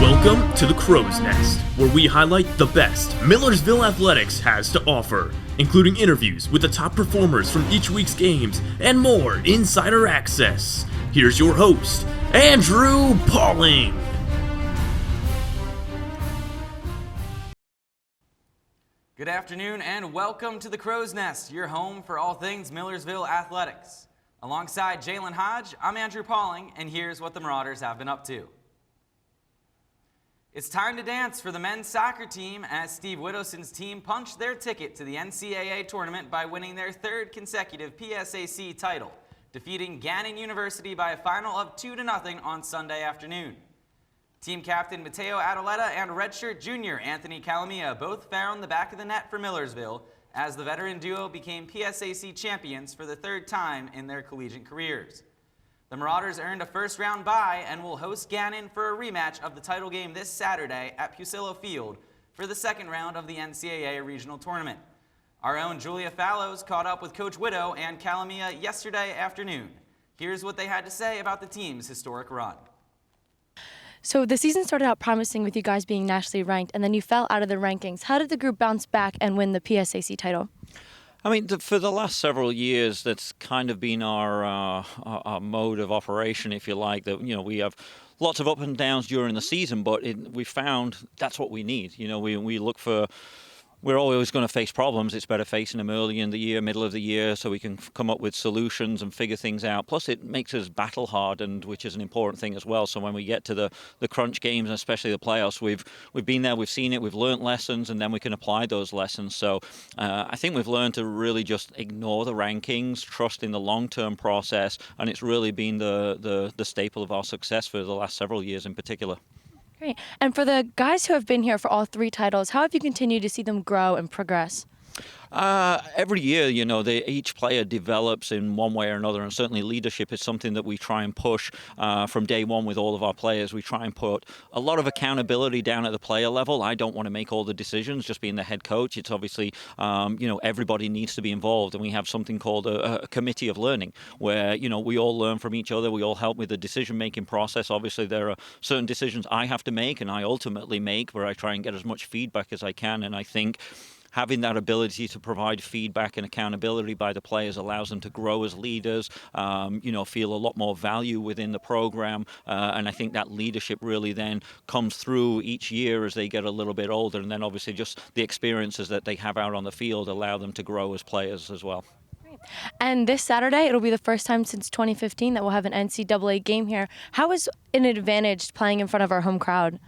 Welcome to the Crow's Nest, where we highlight the best Millersville Athletics has to offer, including interviews with the top performers from each week's games and more insider access. Here's your host, Andrew Pauling. Good afternoon and welcome to the Crow's Nest, your home for all things Millersville Athletics. Alongside Jalen Hodge, I'm Andrew Pauling, and here's what the Marauders have been up to. It's time to dance for the men's soccer team as Steve Widdowson's team punched their ticket to the NCAA tournament by winning their third consecutive PSAC title, defeating Gannon University by a final of 2-0 on Sunday afternoon. Team captain Mateo Adaleta and redshirt junior Anthony Calamia both found the back of the net for Millersville as the veteran duo became PSAC champions for the third time in their collegiate careers. The Marauders earned a first-round bye and will host Gannon for a rematch of the title game this Saturday at Pusilla Field for the second round of the NCAA regional tournament. Our own Julia Fallows caught up with Coach Widow and Calamia yesterday afternoon. Here's what they had to say about the team's historic run. So the season started out promising with you guys being nationally ranked, and then you fell out of the rankings. How did the group bounce back and win the PSAC title? I mean, for the last several years, that's kind of been our mode of operation, if you like. That we have lots of up and downs during the season, but we found that's what we need. We look for. We're always going to face problems. It's better facing them early in the year, middle of the year, so we can come up with solutions and figure things out. Plus, it makes us battle hardened, which is an important thing as well. So when we get to the crunch games, and especially the playoffs, we've been there, we've seen it, we've learned lessons, and then we can apply those lessons. So I think we've learned to really just ignore the rankings, trust in the long-term process, and it's really been the staple of our success for the last several years in particular. Great. And for the guys who have been here for all three titles, how have you continued to see them grow and progress? Every year, each player develops in one way or another, and certainly leadership is something that we try and push from day one with all of our players. We try and put a lot of accountability down at the player level. I don't want to make all the decisions, just being the head coach. It's obviously, everybody needs to be involved, and we have something called a committee of learning, where, we all learn from each other. We all help with the decision-making process. Obviously, there are certain decisions I have to make, and I ultimately make, where I try and get as much feedback as I can, and I think having that ability to provide feedback and accountability by the players allows them to grow as leaders, feel a lot more value within the program. And I think that leadership really then comes through each year as they get a little bit older. And then obviously just the experiences that they have out on the field allow them to grow as players as well. And this Saturday, it'll be the first time since 2015 that we'll have an NCAA game here. How is it an advantage playing in front of our home crowd?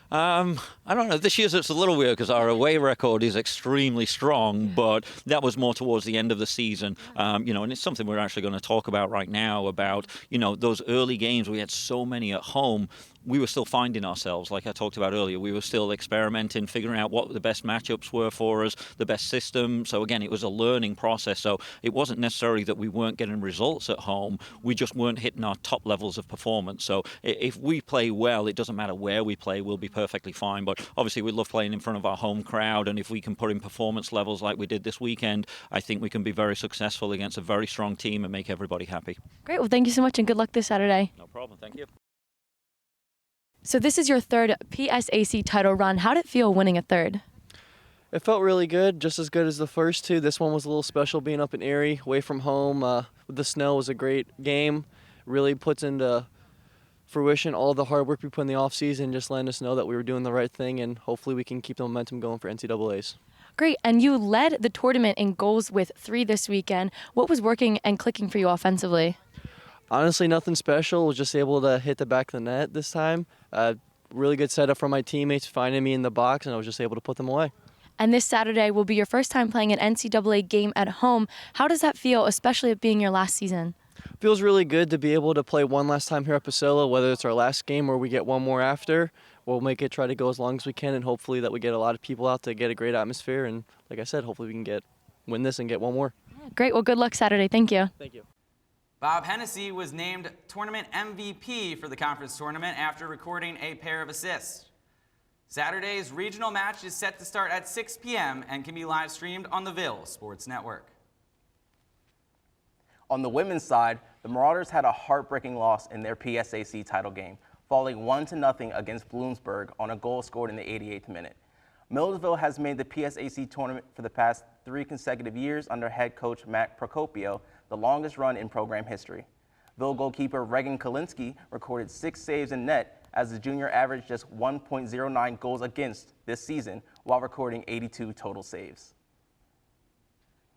I don't know. This year's it's a little weird because our away record is extremely strong, but that was more towards the end of the season. And it's something we're actually going to talk about right now about, those early games. We had so many at home. We were still finding ourselves, like I talked about earlier. We were still experimenting, figuring out what the best matchups were for us, the best system. So again, it was a learning process. So it wasn't necessarily that we weren't getting results at home. We just weren't hitting our top levels of performance. So if we play well, it doesn't matter where we play, we'll be perfectly fine. But obviously we love playing in front of our home crowd. And if we can put in performance levels like we did this weekend, I think we can be very successful against a very strong team and make everybody happy. Great. Well, thank you so much and good luck this Saturday. No problem. Thank you. So this is your third PSAC title run. How did it feel winning a third? It felt really good, just as good as the first two. This one was a little special being up in Erie, away from home. With the snow, was a great game. Really puts into fruition all the hard work we put in the offseason, just letting us know that we were doing the right thing, and hopefully we can keep the momentum going for NCAAs. Great, and you led the tournament in goals with 3 this weekend. What was working and clicking for you offensively? Honestly, nothing special. Was just able to hit the back of the net this time. Really good setup from my teammates finding me in the box, and I was just able to put them away. And this Saturday will be your first time playing an NCAA game at home. How does that feel, especially it being your last season? Feels really good to be able to play one last time here at Pusilla, whether it's our last game or we get one more after. We'll try to go as long as we can, and hopefully that we get a lot of people out to get a great atmosphere. And like I said, hopefully we can win this and get one more. Great. Well, good luck Saturday. Thank you. Thank you. Bob Hennessy was named tournament MVP for the conference tournament after recording a pair of assists. Saturday's regional match is set to start at 6 p.m. and can be live streamed on the Ville Sports Network. On the women's side, the Marauders had a heartbreaking loss in their PSAC title game, falling 1-0 against Bloomsburg on a goal scored in the 88th minute. Millersville has made the PSAC tournament for the past 3 consecutive years under head coach Matt Procopio, the longest run in program history. Ville goalkeeper Regan Kalinsky recorded 6 saves in net as the junior averaged just 1.09 goals against this season while recording 82 total saves.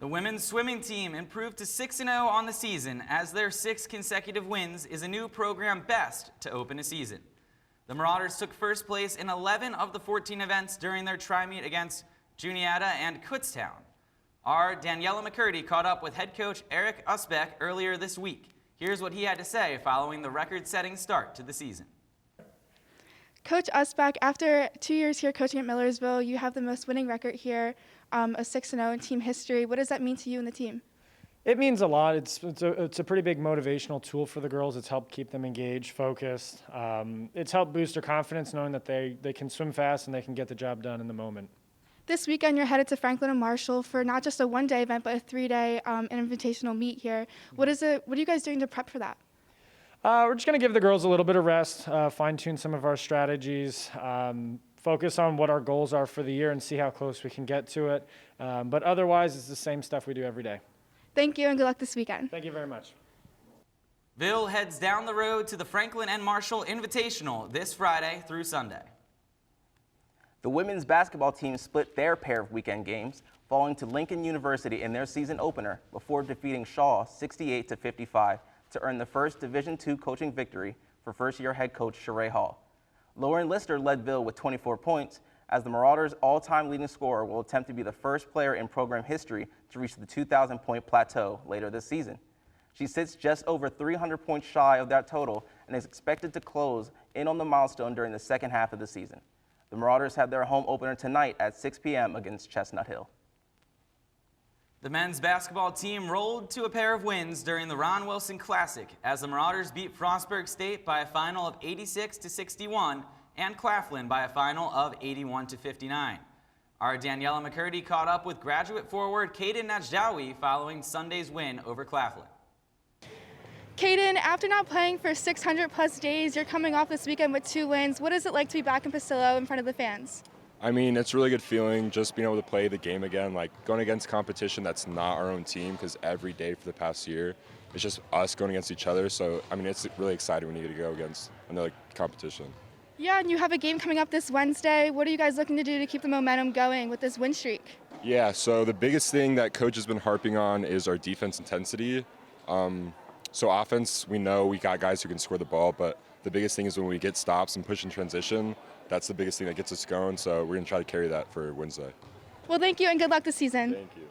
The women's swimming team improved to 6-0 on the season as their 6 consecutive wins is a new program best to open a season. The Marauders took first place in 11 of the 14 events during their tri-meet against Juniata and Kutztown. Our Daniela McCurdy caught up with head coach Eric Usbeck earlier this week. Here's what he had to say following the record-setting start to the season. Coach Usbeck, after 2 years here coaching at Millersville, you have the most winning record here, a 6-0 in team history. What does that mean to you and the team? It means a lot. It's a pretty big motivational tool for the girls. It's helped keep them engaged, focused. It's helped boost their confidence knowing that they can swim fast and they can get the job done in the moment. This weekend you're headed to Franklin and Marshall for not just a one-day event, but a 3-day invitational meet here. What are you guys doing to prep for that? We're just going to give the girls a little bit of rest, fine-tune some of our strategies, focus on what our goals are for the year and see how close we can get to it. But otherwise, it's the same stuff we do every day. Thank you and good luck this weekend. Thank you very much. Ville heads down the road to the Franklin and Marshall Invitational this Friday through Sunday. The women's basketball team split their pair of weekend games, falling to Lincoln University in their season opener before defeating Shaw 68-55 to earn the first Division II coaching victory for first-year head coach Sheree Hall. Lauren Lister led Ville with 24 points, as the Marauders' all-time leading scorer will attempt to be the first player in program history to reach the 2,000-point plateau later this season. She sits just over 300 points shy of that total and is expected to close in on the milestone during the second half of the season. The Marauders have their home opener tonight at 6 p.m. against Chestnut Hill. The men's basketball team rolled to a pair of wins during the Ron Wilson Classic as the Marauders beat Frostburg State by a final of 86-61 and Claflin by a final of 81-59. Our Daniela McCurdy caught up with graduate forward Caden Najdawi following Sunday's win over Claflin. Caden, after not playing for 600-plus days, you're coming off this weekend with 2 wins. What is it like to be back in Pasillo in front of the fans? I mean, it's a really good feeling just being able to play the game again, like going against competition that's not our own team, because every day for the past year, it's just us going against each other. So, I mean, it's really exciting when you get to go against another competition. Yeah, and you have a game coming up this Wednesday. What are you guys looking to do to keep the momentum going with this win streak? Yeah, so the biggest thing that coach has been harping on is our defense intensity. So offense, we know we got guys who can score the ball, but the biggest thing is when we get stops and push in transition, that's the biggest thing that gets us going. So we're going to try to carry that for Wednesday. Well, thank you and good luck this season. Thank you.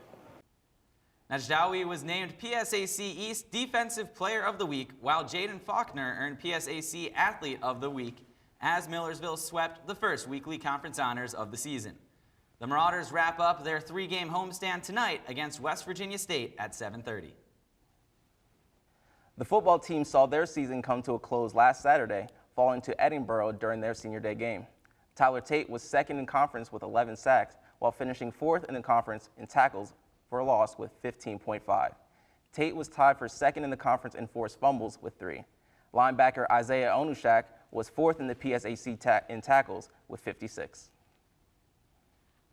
Najdawi was named PSAC East Defensive Player of the Week, while Jaden Faulkner earned PSAC Athlete of the Week as Millersville swept the first weekly conference honors of the season. The Marauders wrap up their 3-game homestand tonight against West Virginia State at 7:30. The football team saw their season come to a close last Saturday, falling to Edinburgh during their senior day game. Tyler Tate was second in conference with 11 sacks, while finishing fourth in the conference in tackles for a loss with 15.5. Tate was tied for second in the conference in forced fumbles with 3. Linebacker Isaiah Onushak was fourth in the PSAC in tackles with 56.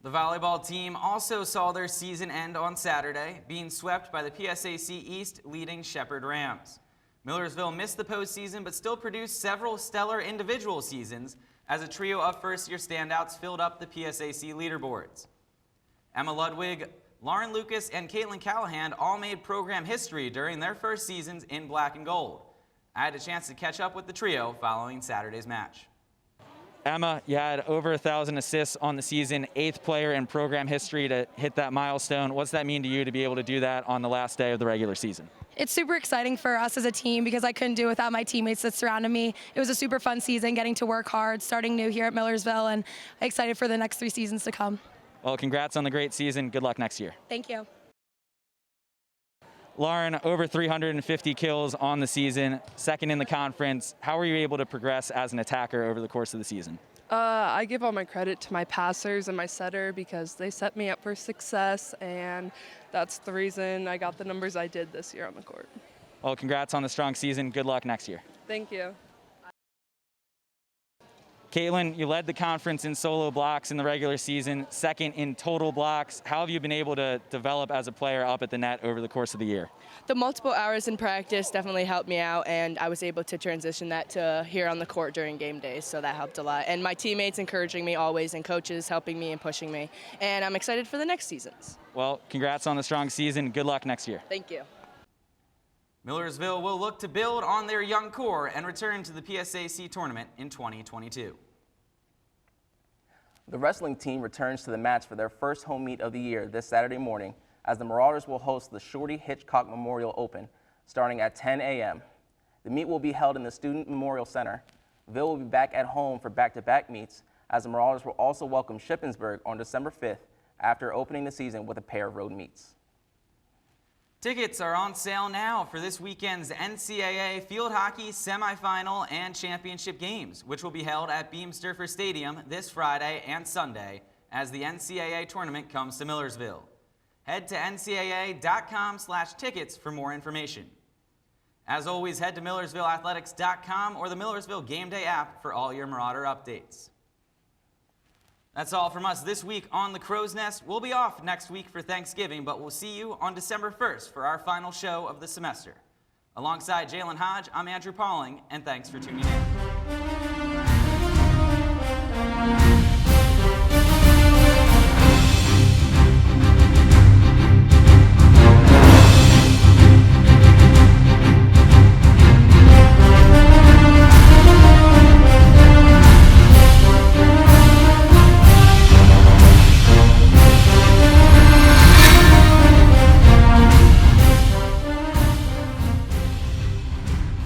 The volleyball team also saw their season end on Saturday, being swept by the PSAC East leading Shepherd Rams. Millersville missed the postseason but still produced several stellar individual seasons as a trio of first-year standouts filled up the PSAC leaderboards. Emma Ludwig, Lauren Lucas, and Caitlin Callahan all made program history during their first seasons in black and gold. I had a chance to catch up with the trio following Saturday's match. Emma, you had over 1,000 assists on the season, 8th player in program history to hit that milestone. What's that mean to you to be able to do that on the last day of the regular season? It's super exciting for us as a team because I couldn't do it without my teammates that surrounded me. It was a super fun season, getting to work hard, starting new here at Millersville, and excited for the next 3 seasons to come. Well, congrats on the great season. Good luck next year. Thank you. Lauren, over 350 kills on the season, second in the conference. How were you able to progress as an attacker over the course of the season? I give all my credit to my passers and my setter because they set me up for success, and that's the reason I got the numbers I did this year on the court. Well, congrats on the strong season. Good luck next year. Thank you. Caitlin, you led the conference in solo blocks in the regular season, second in total blocks. How have you been able to develop as a player up at the net over the course of the year? The multiple hours in practice definitely helped me out, and I was able to transition that to here on the court during game days, so that helped a lot. And my teammates encouraging me always, and coaches helping me and pushing me. And I'm excited for the next seasons. Well, congrats on the strong season. Good luck next year. Thank you. Millersville will look to build on their young core and return to the PSAC tournament in 2022. The wrestling team returns to the mats for their first home meet of the year this Saturday morning, as the Marauders will host the Shorty Hitchcock Memorial Open starting at 10 a.m. The meet will be held in the Student Memorial Center. Ville will be back at home for back-to-back meets, as the Marauders will also welcome Shippensburg on December 5th after opening the season with a pair of road meets. Tickets are on sale now for this weekend's NCAA Field Hockey Semifinal and Championship games, which will be held at Beamsturfer Stadium this Friday and Sunday as the NCAA tournament comes to Millersville. Head to ncaa.com/tickets for more information. As always, head to MillersvilleAthletics.com or the Millersville Game Day app for all your Marauder updates. That's all from us this week on the Crow's Nest. We'll be off next week for Thanksgiving, but we'll see you on December 1st for our final show of the semester. Alongside Jalen Hodge, I'm Andrew Pauling, and thanks for tuning in.